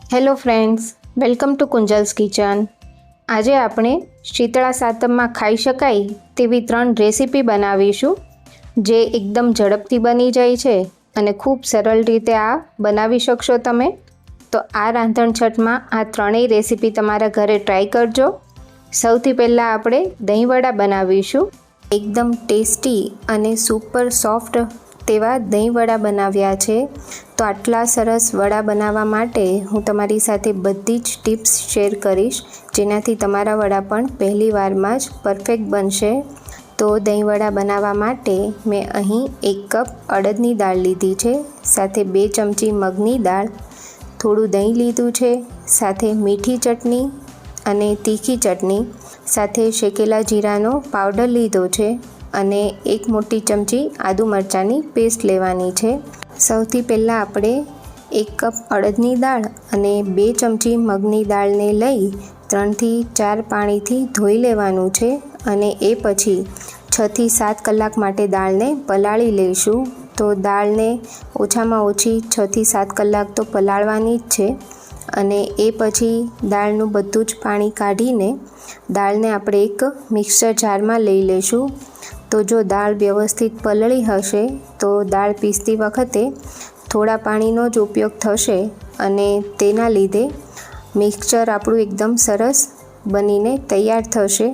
Hello friends, welcome to Kunjal's kitchen. આજે આપણે શીતળા સાતમમાં ખાઈ શકાય તેવી 3 રેસીપી બનાવીશું જે એકદમ ઝડપથી બની જાય છે અને ખૂબ સરળ રીતે આ બનાવી શકશો તમે. તો આ રાંધણછટમાં આ ત્રણેય રેસીપી તમારા ઘરે ટ્રાય કરજો. સૌથી પહેલાં આપણે દહીંવડા બનાવીશું. એકદમ ટેસ્ટી અને સુપર સોફ્ટ તેવા દહીંવડા બનાવ્યા છે. તો આટલા સરસ વડા બનાવવા માટે હું તમારી સાથે બધી જ ટિપ્સ શેર કરીશ, જેનાથી તમારા વડા પણ પહેલી વારમાં જ પરફેક્ટ બનશે. તો દહીંવડા બનાવવા માટે મેં અહીં 1 કપ અડદની દાળ લીધી છે, સાથે 2 ચમચી મગની દાળ, થોડું દહીં લીધું છે, સાથે મીઠી ચટણી અને તીખી ચટણી, સાથે શેકેલા જીરાનો પાવડર લીધો છે અને 1 મોટી ચમચી આદુ મરચાંની પેસ્ટ લેવાની છે. સૌથી પહેલાં આપણે 1 કપ અડદની દાળ અને 2 ચમચી મગની દાળને લઈ 3 થી 4 પાણીથી ધોઈ લેવાનું છે અને એ પછી 6 થી 7 કલાક માટે દાળને પલાળી લઈશું. તો દાળને ઓછામાં ઓછી 6 થી 7 કલાક તો પલાળવાની જ છે અને એ પછી દાળનું બધું જ પાણી કાઢીને દાળને આપણે એક મિક્સર જારમાં લઈ લઈશું. તો જો દાળ વ્યવસ્થિત પલળી હશે તો દાળ પીસતી વખતે થોડા પાણીનો જ ઉપયોગ થશે અને તેના લીધે મિક્સચર આપણું એકદમ સરસ બનીને તૈયાર થશે.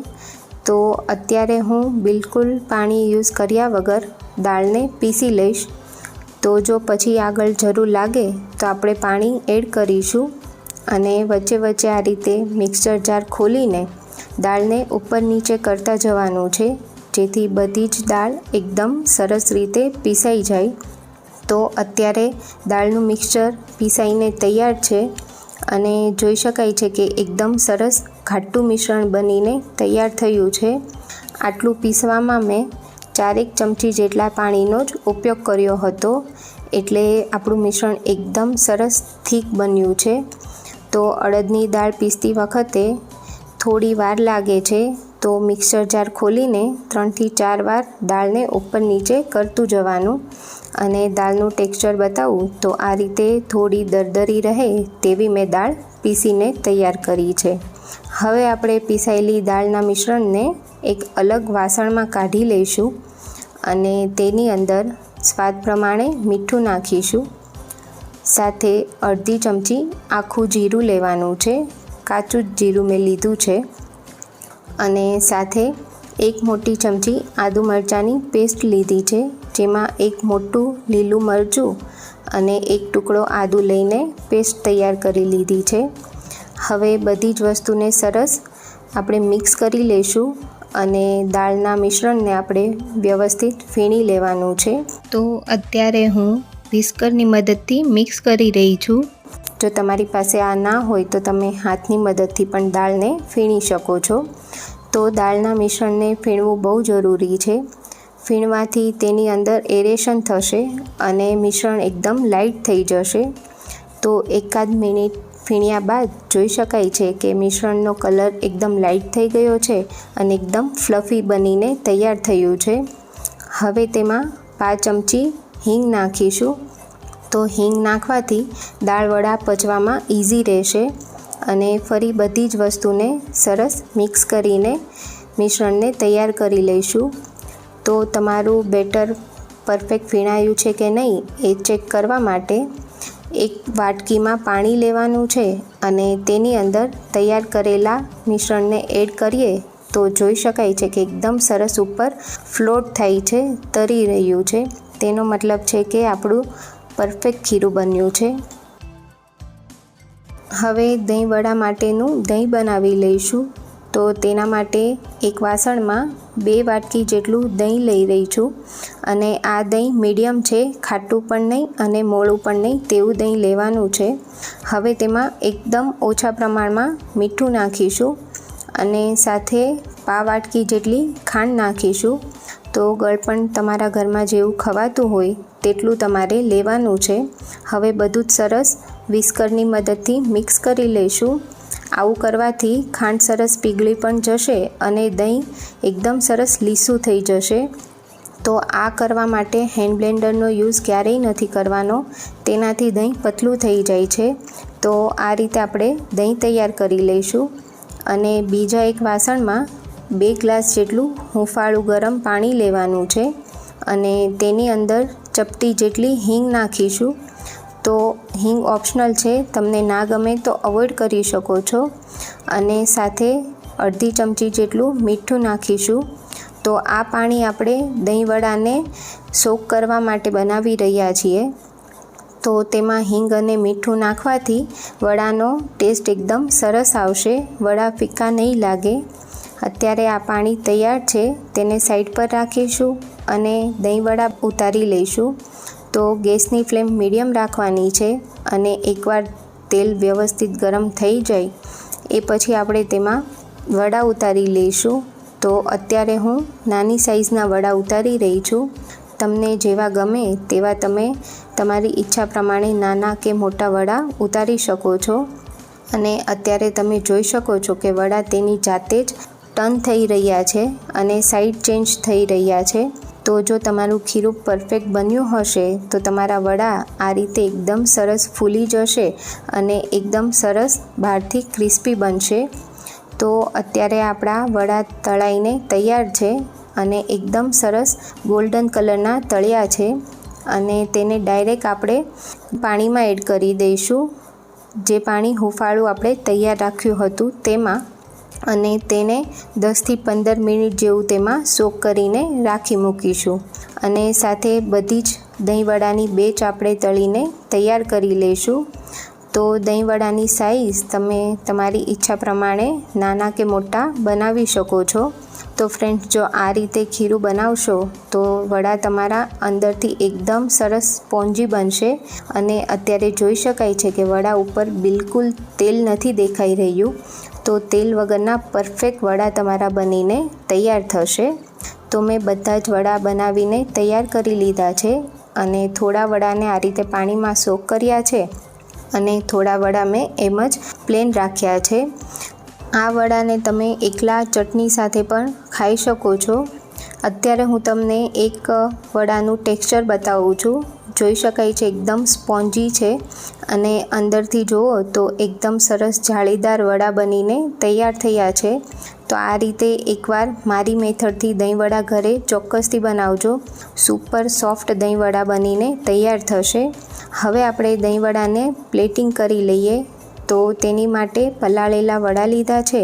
તો અત્યારે હું બિલકુલ પાણી યુઝ કર્યા વગર દાળને પીસી લઈશ. તો જો પછી આગળ જરૂર લાગે તો આપણે પાણી એડ કરીશું અને વચ્ચે વચ્ચે આ રીતે મિક્સર જાર ખોલીને દાળને ઉપર નીચે કરતા જવાનું છે, જેથી બધી જ દાળ એકદમ સરસ રીતે પીસાઈ જાય. તો અત્યારે દાળનું મિક્સચર પીસાઈને તૈયાર છે અને જોઈ શકાય છે કે એકદમ સરસ ઘાટું મિશ્રણ બનીને તૈયાર થયું છે. આટલું પીસવામાં મેં 4 ચમચી જેટલા પાણીનો જ ઉપયોગ કર્યો હતો, એટલે આપણું મિશ્રણ એકદમ સરસ થીક બન્યું છે. તો અડદની દાળ પીસતી વખતે થોડી વાર લાગે છે, તો મિક્સર જાર ખોલીને 3 થી 4 વાર દાળને ઉપર નીચે કરતું જવાનું. અને દાળનું ટેક્સચર બતાવું તો આ રીતે થોડી દરદરી રહે તેવી મેં દાળ પીસીને તૈયાર કરી છે. હવે આપણે પીસાયેલી દાળના મિશ્રણને એક અલગ વાસણમાં કાઢી લઈશું અને તેની અંદર સ્વાદ પ્રમાણે મીઠું નાખીશું. સાથે અડધી ચમચી આખું જીરું લેવાનું છે, કાચું જ જીરું મેં લીધું છે, અને સાથે 1 મોટી ચમચી આદુ મરચાંની પેસ્ટ લીધી છે, જેમાં 1 મોટું લીલું મરચું અને 1 ટુકડો આદુ લઈને પેસ્ટ તૈયાર કરી લીધી છે. હવે બધી જ વસ્તુને સરસ આપણે મિક્સ કરી લઈશું અને દાળના મિશ્રણને આપણે વ્યવસ્થિત ફીણી લેવાનું છે. તો અત્યારે હું વિસ્કરની મદદથી મિક્સ કરી રહી છું. જો તમારી પાસે આ ના હોય તો તમે હાથની મદદથી પણ દાળને ફીણી શકો છો. તો દાળના મિશ્રણને ફીણવું બહુ જરૂરી છે. ફીણવાથી તેની અંદર એરેશન થશે અને મિશ્રણ એકદમ લાઇટ થઈ જશે. તો 1 મિનિટ ફીણ્યા બાદ જોઈ શકાય છે કે મિશ્રણનો કલર એકદમ લાઇટ થઈ ગયો છે અને એકદમ ફ્લફી બનીને તૈયાર થયું છે. હવે તેમાં 5 ચમચી હિંગ નાખીશું. તો હિંગ નાખવાથી દાળ વડા પચવામાં ઇઝી રહેશે. અને ફરી બધી જ વસ્તુને સરસ મિક્સ કરીને મિશ્રણને તૈયાર કરી લઈશું. તો તમારું બેટર પરફેક્ટ ફીણાયું છે કે નહીં એ ચેક કરવા માટે 1 વાટકીમાં પાણી લેવાનું છે અને તેની અંદર તૈયાર કરેલા મિશ્રણને એડ કરીએ તો જોઈ શકાય છે કે એકદમ સરસ ઉપર ફ્લોટ થાય છે, તરી રહ્યું છે. તેનો મતલબ છે કે આપણું પરફેક્ટ ખીરું બન્યું છે. હવે દહીં વડા માટેનું દહીં બનાવી લઈશું. તો તેના માટે એક વાસણમાં 2 વાટકી જેટલું દહીં લઈ રહી છું અને આ દહીં મીડિયમ છે, ખાટું પણ નહીં અને મોળું પણ નહીં તેવું દહીં લેવાનું છે. હવે તેમાં એકદમ ઓછા પ્રમાણમાં મીઠું નાખીશું અને સાથે 1/2 વાટકી જેટલી ખાંડ નાખીશું. તો ગળપણ તમારા ઘરમાં જેવું ખવાતું હોય તેટલું તમારે લેવાનું છે. હવે બધું જ સરસ વિસ્કરની મદદથી મિક્સ કરી લઈશું. આવું કરવાથી ખાંડ સરસ પીગળી પણ જશે અને દહીં એકદમ સરસ લીસું થઈ જશે. તો આ કરવા માટે હેન્ડ બ્લેન્ડરનો યુઝ ક્યારેય નથી કરવાનો, તેનાથી દહીં પતલું થઈ જાય છે. તો આ રીતે આપણે દહીં તૈયાર કરી લઈશું અને બીજા એક વાસણમાં 2 ગ્લાસ જેટલું હુંફાળું ગરમ પાણી લેવાનું છે અને તેની અંદર ચપટી જેટલી હિંગ નાખીશું. તો હિંગ ઓપ્શનલ છે, તમને ના ગમે તો અવોઇડ કરી શકો છો. અને સાથે અડધી ચમચી જેટલું મીઠું નાખીશું. તો આ પાણી આપણે દહીંવડાને સોક કરવા માટે બનાવી રહ્યા છીએ. તો તેમાં હિંગ અને મીઠું નાખવાથી વડાનો ટેસ્ટ એકદમ સરસ આવશે, વડા ફીકા નહીં લાગે. અત્યારે આ પાણી તૈયાર છે, તેને સાઈડ પર રાખીશું અને દહીંવડા ઉતારી લઈશું. તો ગેસની ફ્લેમ મીડિયમ રાખવાની છે અને એકવાર તેલ વ્યવસ્થિત ગરમ થઈ જાય એ પછી આપણે તેમાં વડા ઉતારી લઈશું. તો અત્યારે હું નાની સાઈઝના વડા ઉતારી રહી છું. તમને જેવા ગમે તેવા તમે તમારી ઈચ્છા પ્રમાણે નાના કે મોટા વડા ઉતારી શકો છો. અને અત્યારે તમે જોઈ શકો છો કે વડા તેની જાતે જ ટર્ન થઈ રહ્યા છે અને સાઈડ ચેન્જ થઈ રહ્યા છે. તો જો તમારું ખીરું પરફેક્ટ બન્યું હશે તો તમારા વડા આ રીતે એકદમ સરસ ફૂલી જશે અને એકદમ સરસ બહારથી ક્રિસ્પી બનશે. તો અત્યારે આપણા વડા તળાઈને તૈયાર છે અને એકદમ સરસ ગોલ્ડન કલરના તળ્યા છે અને તેને ડાયરેક્ટ આપણે પાણીમાં એડ કરી દઈશું, જે પાણી હુંફાળું આપણે તૈયાર રાખ્યું હતું તેમાં, અને તેને 10થી 15 મિનિટ જેવું તેમાં સોક કરીને રાખી મૂકીશું. અને સાથે બધી જ દહીંવડાની બેચ આપણે તળીને તૈયાર કરી લઈશું. તો દહીંવડાની સાઈઝ તમે તમારી ઈચ્છા પ્રમાણે નાના કે મોટા બનાવી શકો છો. તો ફ્રેન્ડ્સ, જો આ રીતે ખીરું બનાવશો તો વડા તમારા અંદરથી એકદમ સરસ સ્પોન્જી બનશે. અને અત્યારે જોઈ શકાય છે કે વડા ઉપર બિલકુલ તેલ નથી દેખાઈ રહ્યું. તો તેલ વગરના પરફેક્ટ વડા તમારા બનીને તૈયાર થશે. તો મેં બધા જ વડા બનાવીને તૈયાર કરી લીધા છે અને થોડા વડાને આ રીતે પાણીમાં સોક કર્યા છે અને થોડા વડા મેં એમ જ પ્લેન રાખ્યા છે. આ વડાને તમે એકલા ચટણી સાથે પણ ખાઈ શકો છો. અત્યારે હું તમને એક વડાનું ટેક્સચર બતાવું છું. જોઈ શકાય છે એકદમ સ્પોન્જી છે અને અંદરથી જુઓ તો એકદમ સરસ જાળીદાર વડા બનીને તૈયાર થયા છે. તો આ રીતે એકવાર મારી મેથડથી દહીંવડા ઘરે ચોક્કસથી બનાવજો. સુપર સોફ્ટ દહીંવડા બનીને તૈયાર થશે. હવે આપણે દહીંવડાને પ્લેટિંગ કરી લઈએ. તો તેની માટે પલાળેલા વડા લીધા છે,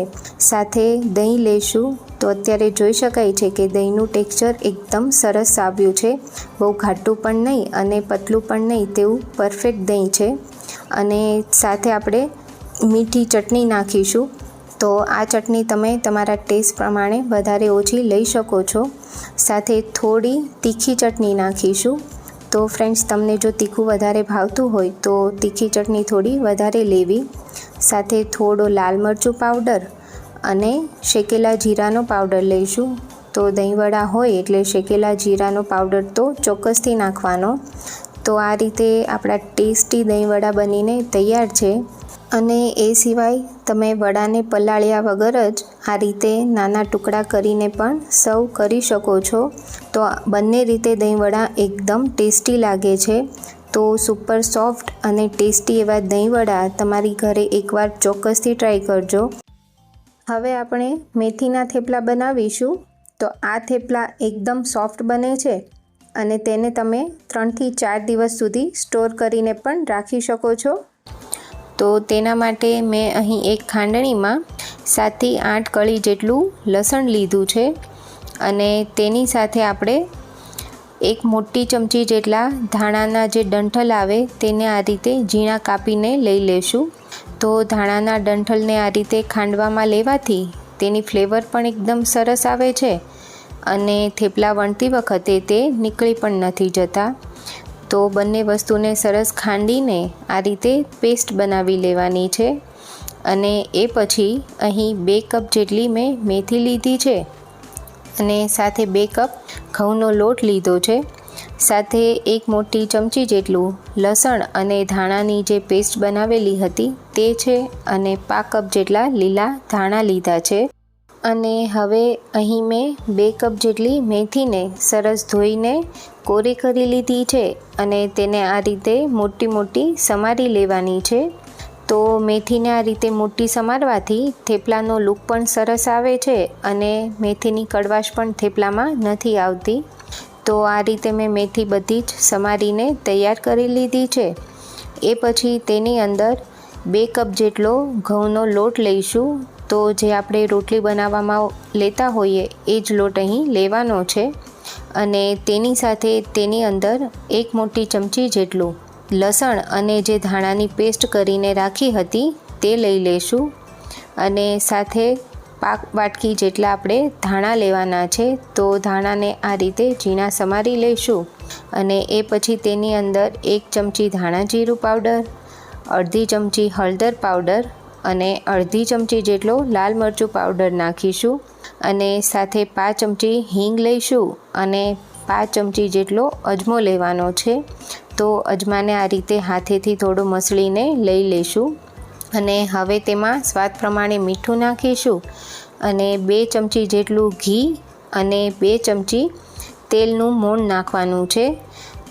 સાથે દહીં લઈશું. તો અત્યારે જોઈ શકાય છે કે દહીંનું ટેક્સચર એકદમ સરસ આવ્યું છે. બહુ ઘાટું પણ નહીં અને પતલું પણ નહીં તેવું પરફેક્ટ દહીં છે. અને સાથે આપણે મીઠી ચટણી નાખીશું. તો આ ચટણી તમે તમારા ટેસ્ટ પ્રમાણે વધારે ઓછી લઈ શકો છો. સાથે થોડી તીખી ચટણી નાખીશું. તો ફ્રેન્ડ્સ, તમને જો તીખું વધારે ભાવતું હોય તો તીખી ચટણી થોડી વધારે લેવી. સાથે થોડો લાલ મરચું પાવડર અને શેકેલા જીરાનો પાવડર લઈશું. તો દહીંવડા હોય એટલે શેકેલા જીરાનો પાવડર તો ચોક્કસથી નાખવાનો. તો આ રીતે આપણા ટેસ્ટી દહીંવડા બનીને તૈયાર છે. અને એ સિવાય તમે વડાને પલાળ્યા વગર જ આ રીતે નાના ટુકડા કરીને પણ સર્વ કરી શકો છો. તો બંને રીતે દહીંવડા એકદમ ટેસ્ટી લાગે છે. તો સુપર સોફ્ટ અને ટેસ્ટી એવા દહીંવડા તમારી ઘરે એકવાર ચોક્કસથી ટ્રાય કરજો. હવે આપણે મેથીના થેપલા બનાવીશું. તો આ થેપલા એકદમ સોફ્ટ બને છે અને તેને તમે 3થી 4 દિવસ સુધી સ્ટોર કરીને પણ રાખી શકો છો. તો તેના માટે મેં અહીં એક ખાંડણીમાં 7થી 8 કળી જેટલું લસણ લીધું છે અને તેની સાથે આપણે એક મોટી ચમચી જેટલા ધાણાના જે ડંઠલ આવે તેને આ રીતે ઝીણા કાપીને લઈ લેશું. તો ધાણાના ડંઠલને આ રીતે ખાંડવામાં લેવાથી તેની ફ્લેવર પણ એકદમ સરસ આવે છે અને થેપલા વણતી વખતે તે નીકળી પણ નથી જતા. તો બંને વસ્તુને સરસ ખાંડીને આ રીતે પેસ્ટ બનાવી લેવાની છે. અને એ પછી અહીં 2 કપ જેટલી મેં મેથી લીધી છે અને સાથે 2 કપ ઘઉંનો લોટ લીધો છે. સાથે એક મોટી ચમચી જેટલું લસણ અને ધાણાની જે પેસ્ટ બનાવેલી હતી તે છે અને 5 કપ જેટલા લીલા ધાણા લીધા છે. અને હવે અહીં મેં 2 કપ જેટલી મેથીને સરસ ધોઈને કોરી કરી લીધી છે અને તેને આ રીતે મોટી મોટી સમારી લેવાની છે. તો મેથીને આ રીતે મુઠ્ઠી સમારવાથી થેપલાનો લુક પણ સરસ આવે છે અને મેથીની કડવાશ પણ થેપલામાં નથી આવતી. તો આ રીતે મેં મેથી બધી જ સમારીને તૈયાર કરી લીધી છે. એ પછી તેની અંદર 2 કપ જેટલો ઘઉંનો લોટ લઈશું. તો જે આપણે રોટલી બનાવવામાં લેતા હોઈએ એ જ લોટ અહીં લેવાનો છે. અને તેની સાથે તેની અંદર 1 મોટી ચમચી જેટલું લસણ અને જે ધાણાની પેસ્ટ કરીને રાખી હતી તે લઈ લઈશું. અને સાથે પાક વાટકી જેટલા આપણે ધાણા લેવાના છે. તો ધાણાને આ રીતે ઝીણા સમારી લઈશું. અને એ પછી તેની અંદર 1 ચમચી ધાણા જીરું પાવડર, અડધી ચમચી હળદર પાવડર અને અડધી ચમચી જેટલો લાલ મરચું પાવડર નાખીશું. અને સાથે 5 ચમચી હિંગ લઈશું અને 5 ચમચી જેટલો અજમો લેવાનો છે. તો અજમાને આ રીતે હાથેથી થોડો મસળીને લઈ લઈશું. અને હવે તેમાં સ્વાદ પ્રમાણે મીઠું નાખીશું અને 2 ચમચી જેટલું ઘી અને 2 ચમચી તેલનું મોણ નાખવાનું છે.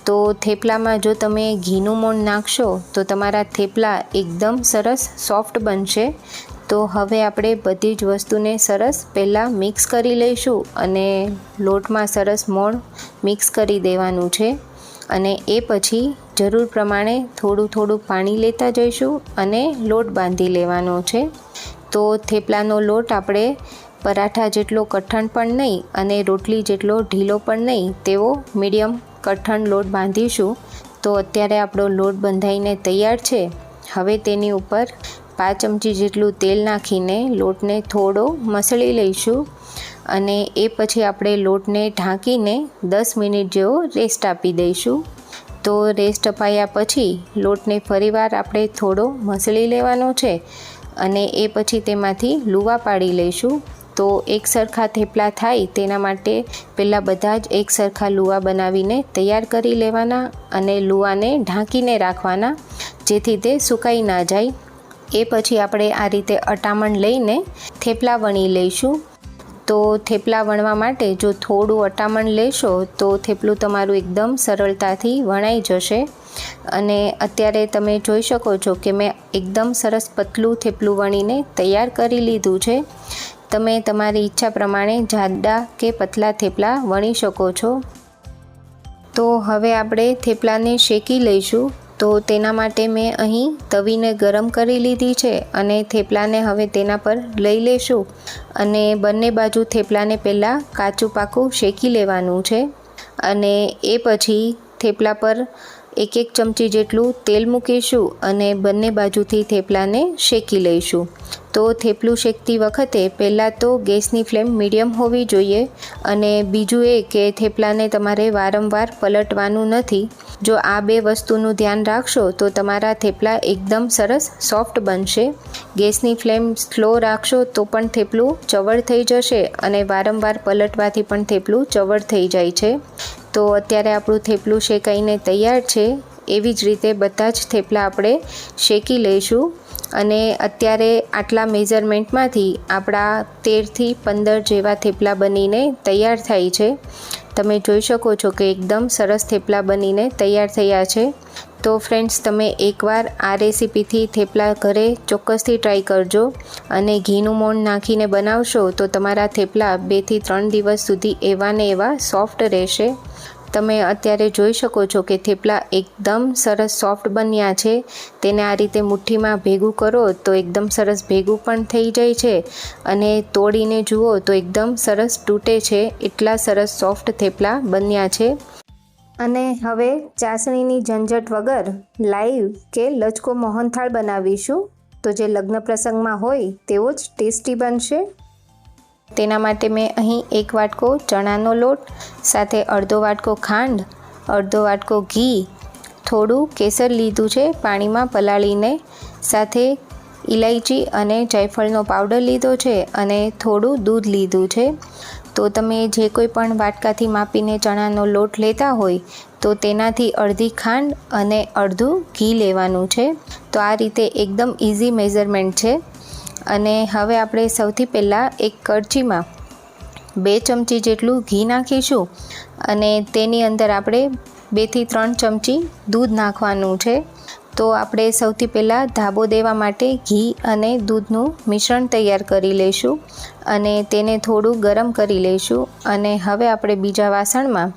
તો થેપલામાં જો તમે ઘીનું મોણ નાખશો તો તમારા થેપલા એકદમ સરસ સોફ્ટ બનશે. તો હવે આપણે બધી જ વસ્તુને સરસ પહેલાં મિક્સ કરી લઈશું અને લોટમાં સરસ મોણ મિક્સ કરી દેવાનું છે. અને એ પછી જરૂર પ્રમાણે થોડું પાણી લેતા જઈશું અને લોટ બાંધી લેવાનો છે. તો થેપલાનો લોટ આપણે પરાઠા જેટલો કઠણ પણ નહીં અને રોટલી જેટલો ઢીલો પણ નહીં તેવો મીડિયમ કઠણ લોટ બાંધીશું. તો અત્યારે આપણો લોટ બંધાઈને તૈયાર છે. હવે તેની ઉપર 5 ચમચી જેટલું તેલ નાખીને લોટને થોડો મસળી લઈશું. અને એ પછી આપણે લોટને ઢાંકીને 10 મિનિટ જેવો રેસ્ટ આપી દઈશું. તો રેસ્ટ અપાયા પછી લોટને ફરીવાર આપણે થોડો મસળી લેવાનો છે. અને એ પછી તેમાંથી લુવા પાડી લઈશું. તો એક સરખા થેપલા થાય તેના માટે પહેલાં બધા જ એક સરખા લુવા બનાવીને તૈયાર કરી લેવાના અને લુવાને ઢાંકીને રાખવાના જેથી તે સુકાઈ ના જાય. એ પછી આપણે આ રીતે અટામણ લઈને થેપલા વણી લઈશું. તો થેપલા વણવા માટે જો થોડું અટામણ લેશો તો થેપલું તમારું એકદમ સરળતાથી વણાઈ જશે. અને અત્યારે તમે જોઈ શકો છો કે મેં એકદમ સરસ પતલું થેપલું વણીને તૈયાર કરી લીધું છે. તમે તમારી ઈચ્છા પ્રમાણે જાડા કે પતલા થેપલા વણી શકો છો. તો હવે આપણે થેપલાને શેકી લઈશું. તો તેના માટે મેં અહીં તવીને ગરમ કરી લીધી છે અને થેપલાને હવે તેના પર લઈ લેશું. અને બંને બાજુ થેપલાને પહેલાં કાચું પાકું શેકી લેવાનું છે. અને એ પછી થેપલા પર 1 ચમચી જેટલું તેલ મૂકીશું અને બંને બાજુથી થેપલાને શેકી લઈશું. તો થેપલું શેકતી વખતે પહેલાં તો ગેસની ફ્લેમ મીડિયમ હોવી જોઈએ. અને બીજું એ કે થેપલાને તમારે વારંવાર પલટવાનું નથી. જો આ 2 વસ્તુનું ધ્યાન રાખશો તો તમારા થેપલા એકદમ સરસ સોફ્ટ બનશે. ગેસની ફ્લેમ સ્લો રાખશો તો પણ થેપલું ચવળ થઈ જશે અને વારંવાર પલટવાથી પણ થેપલું ચવળ થઈ જાય છે. તો અત્યારે આપણું થેપલું શેકાઈને તૈયાર છે. એવી જ રીતે બધા જ થેપલા આપણે શેકી લઈશું. અને અત્યારે આટલા મેઝરમેન્ટમાંથી આપણા 13થી 15 જેવા થેપલા બનીને તૈયાર થાય છે. તમે જોઈ શકો છો કે એકદમ સરસ થેપલા બનીને તૈયાર થયા છે. તો ફ્રેન્ડ્સ, તમે એકવાર આ રેસીપીથી થેપલા ઘરે ચોક્કસથી ટ્રાય કરજો. અને ઘીનું મોણ નાખીને બનાવશો તો તમારા થેપલા 2થી 3 દિવસ સુધી એવા ને એવા સોફ્ટ રહેશે. તમે અત્યારે જોઈ શકો છો કે થેપલા એકદમ સરસ સોફ્ટ બન્યા છે. તેને આ રીતે મુઠ્ઠીમાં ભેગું કરો તો એકદમ સરસ ભેગું પણ થઈ જાય છે. અને તોડીને જુઓ તો એકદમ સરસ તૂટે છે. એટલા સરસ સોફ્ટ થેપલા બન્યા છે. અને હવે ચાસણીની ઝંઝટ વગર લાઈવ કે લચકો મોહનથાળ બનાવીશું. તો જે લગ્ન પ્રસંગમાં હોય તેવો જ ટેસ્ટી બનશે. તેના માટે મેં અહીં 1 વાટકો ચણાનો લોટ, સાથે અડધો વાટકો ખાંડ, અડધો વાટકો ઘી, થોડું કેસર લીધું છે પાણીમાં પલાળીને, સાથે ઇલાયચી અને જાયફળનો પાવડર લીધો છે અને થોડું દૂધ લીધું છે. તો તમે જે કોઈ પણ વાટકાથી માપીને ચણાનો લોટ લેતા હોય તો તેનાથી અડધી ખાંડ અને અડધું ઘી લેવાનું છે. તો આ રીતે એકદમ ઇઝી મેઝરમેન્ટ છે. અને હવે આપણે સૌથી પહેલાં એક કડચીમાં 2 ચમચી જેટલું ઘી નાખીશું અને તેની અંદર આપણે 2થી 3 ચમચી દૂધ નાખવાનું છે. તો આપણે સૌથી પહેલાં ધાબો દેવા માટે ઘી અને દૂધનું મિશ્રણ તૈયાર કરી લઈશું અને તેને થોડું ગરમ કરી લઈશું. અને હવે આપણે બીજા વાસણમાં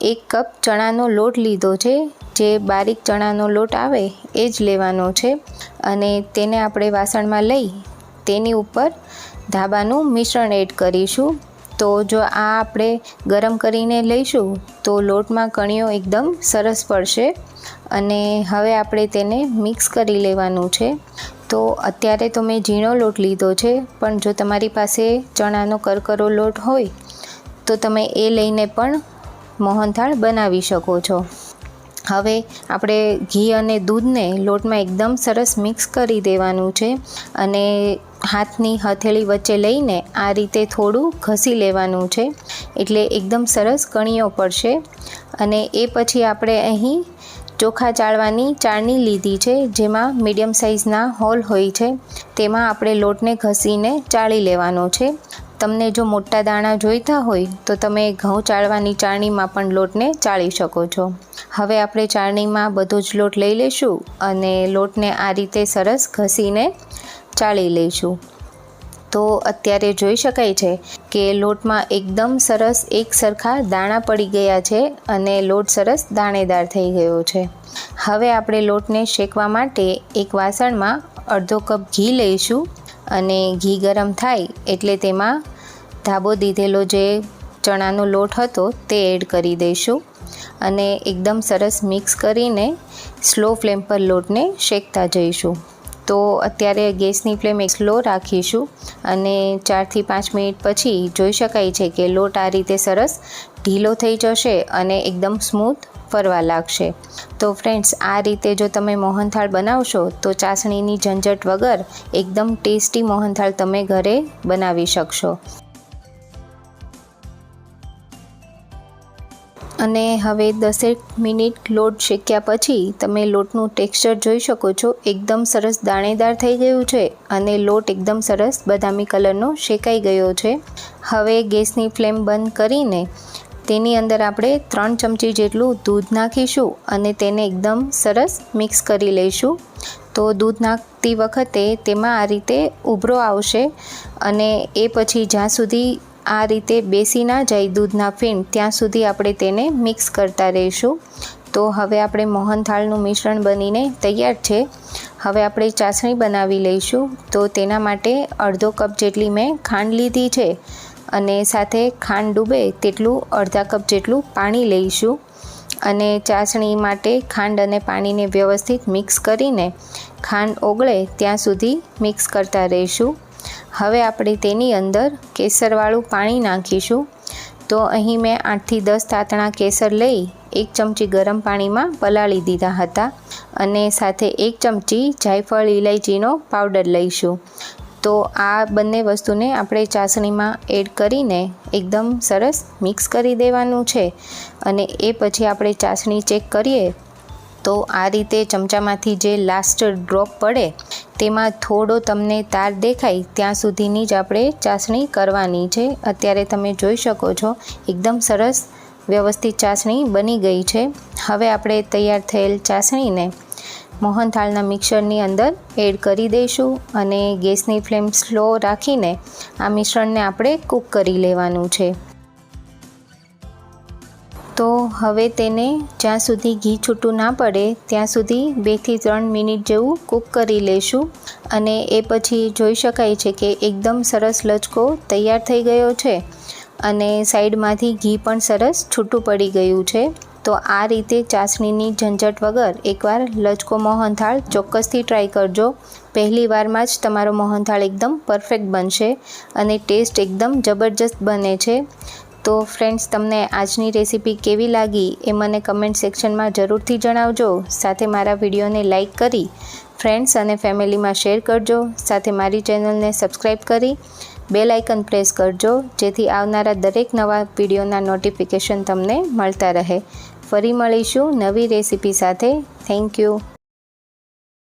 1 કપ ચણાનો લોટ લીધો છે. જે બારીક ચણાનો લોટ આવે એ જ લેવાનો છે અને તેને આપણે વાસણમાં લઈ તેની ઉપર ધાબાનું મિશ્રણ એડ કરીશું. તો જો આ આપણે ગરમ કરીને લઈશું તો લોટમાં કણીઓ એકદમ સરસ પડશે. અને હવે આપણે તેને મિક્સ કરી લેવાનું છે. તો અત્યારે તો મેં ઝીણો લોટ લીધો છે, પણ જો તમારી પાસે ચણાનો કરકરો લોટ હોય તો તમે એ લઈને પણ મોહનથાળ બનાવી શકો છો. હવે આપણે ઘી અને દૂધને લોટમાં એકદમ સરસ મિક્સ કરી દેવાનું છે અને હાથની હથેળી વચ્ચે લઈને આ રીતે થોડું ઘસી લેવાનું છે, એટલે એકદમ સરસ કણીઓ પડશે. અને એ પછી આપણે અહીં ચોખા ચાળવાની ચાળણી લીધી છે, જેમાં મીડિયમ સાઇઝના હોલ હોય છે. તેમાં આપણે લોટને ઘસીને ચાળી લેવાનો છે. તમને જો મોટા દાણા જોઈતા હોય તો તમે ઘઉં ચાળવાની ચાળણીમાં પણ લોટને ચાળી શકો છો. હવે આપણે ચાળણીમાં બધો જ લોટ લઈ લઈશું અને લોટને આ રીતે સરસ ઘસીને ચાળી લઈશું. તો અત્યારે જોઈ શકાય છે કે લોટમાં એકદમ સરસ એક સરખા દાણા પડી ગયા છે અને લોટ સરસ દાણેદાર થઈ ગયો છે. હવે આપણે લોટને શેકવા માટે એક વાસણમાં અડધો કપ ઘી લઈશું અને ઘી ગરમ થાય એટલે તેમાં ધાબો દીધેલો જે ચણાનો લોટ હતો તે એડ કરી દઈશું અને એકદમ સરસ મિક્સ કરીને સ્લો ફ્લેમ પર લોટને શેકતા જઈશું. તો અત્યારે ગેસની ફ્લેમ સ્લો રાખીશું અને 4 થી 5 મિનિટ પછી જોઈ શકાય છે કે લોટ આ રીતે સરસ ઢીલો થઈ જશે અને એકદમ સ્મૂથ ફરવા લાગશે. તો ફ્રેન્ડ્સ, આ રીતે જો તમે મોહનથાળ બનાવશો તો ચાસણીની ઝંઝટ વગર એકદમ ટેસ્ટી મોહનથાળ તમે ઘરે બનાવી શકશો. અને હવે 10 મિનિટ લોટ શેક્યા પછી તમે લોટનું ટેક્સચર જોઈ શકો છો. એકદમ સરસ દાણેદાર થઈ ગયું છે અને લોટ એકદમ સરસ બદામી કલરનો શેકાઈ ગયો છે. હવે ગેસની ફ્લેમ બંધ કરીને તેની અંદર આપણે 3 ચમચી જેટલું દૂધ નાખીશું અને તેને એકદમ સરસ મિક્સ કરી લઈશું. તો દૂધ નાખતી વખતે તેમાં આ રીતે ઉભરો આવશે અને એ પછી જ્યાં સુધી આ રીતે બેસી ના જાય દૂધના ફીણ ત્યાં સુધી આપણે તેને મિક્સ કરતા રહીશું. તો હવે આપણે મોહનથાળનું મિશ્રણ બનીને તૈયાર છે. હવે આપણે ચાસણી બનાવી લઈશું. તો તેના માટે અડધો કપ જેટલી મેં ખાંડ લીધી છે અને સાથે ખાંડ ડૂબે તેટલું અડધા કપ જેટલું પાણી લઈશું અને ચાસણી માટે ખાંડ અને પાણીને વ્યવસ્થિત મિક્સ કરીને ખાંડ ઓગળે ત્યાં સુધી મિક્સ કરતા રહીશું. હવે આપણે તેની અંદર કેસરવાળું પાણી નાખીશું. તો અહીં મેં 8 થી 10 તાતણા કેસર લઈ 1 ચમચી ગરમ પાણીમાં પલાળી દીધા હતા અને સાથે 1 ચમચી જાયફળ ઇલાયચીનો પાવડર લઈશું. તો આ બંને વસ્તુને આપણે ચાસણીમાં એડ કરીને એકદમ સરસ મિક્સ કરી દેવાનું છે અને એ પછી આપણે ચાસણી ચેક કરીએ તો આ રીતે ચમચામાંથી જે લાસ્ટ ડ્રોપ પડે તેમાં થોડો તમને તાર દેખાય ત્યાં સુધીની જ આપણે ચાસણી કરવાની છે. અત્યારે તમે જોઈ શકો છો એકદમ સરસ વ્યવસ્થિત ચાસણી બની ગઈ છે. હવે આપણે તૈયાર થયેલ ચાસણીને મોહનથાળના મિક્સરની અંદર એડ કરી દઈશું અને ગેસની ફ્લેમ સ્લો રાખીને આ મિશ્રણને આપણે કૂક કરી લેવાનું છે. તો હવે તેને જ્યાં સુધી ઘી છૂટું ના પડે ત્યાં સુધી 2 થી 3 મિનિટ જેવું કૂક કરી લઈશું અને એ પછી જોઈ શકાય છે કે એકદમ સરસ લચકો તૈયાર થઈ ગયો છે અને સાઈડમાંથી ઘી પણ સરસ છૂટું પડી ગયું છે. તો આ રીતે ચાસણીની ઝંઝટ વગર એકવાર લચકો મોહનથાળ ચોક્કસથી ટ્રાય કરજો. પહેલી વારમાં જ તમારો મોહનથાળ એકદમ પરફેક્ટ બનશે અને ટેસ્ટ એકદમ જબરજસ્ત બને છે. તો ફ્રેન્ડ્સ, તમને આજની રેસીપી કેવી લાગી એ મને કમેન્ટ સેક્શનમાં જરૂરથી જણાવજો. સાથે મારા વિડીયોને લાઇક કરી ફ્રેન્ડ્સ અને ફેમિલીમાં શેર કરજો. સાથે મારી ચેનલને સબસ્ક્રાઈબ કરી બેલ આઇકન પ્રેસ કરજો, જેથી આવનારા દરેક નવા વિડીયોના નોટિફિકેશન તમને મળતા રહે. ફરી મળીશું નવી રેસીપી સાથે. Thank you.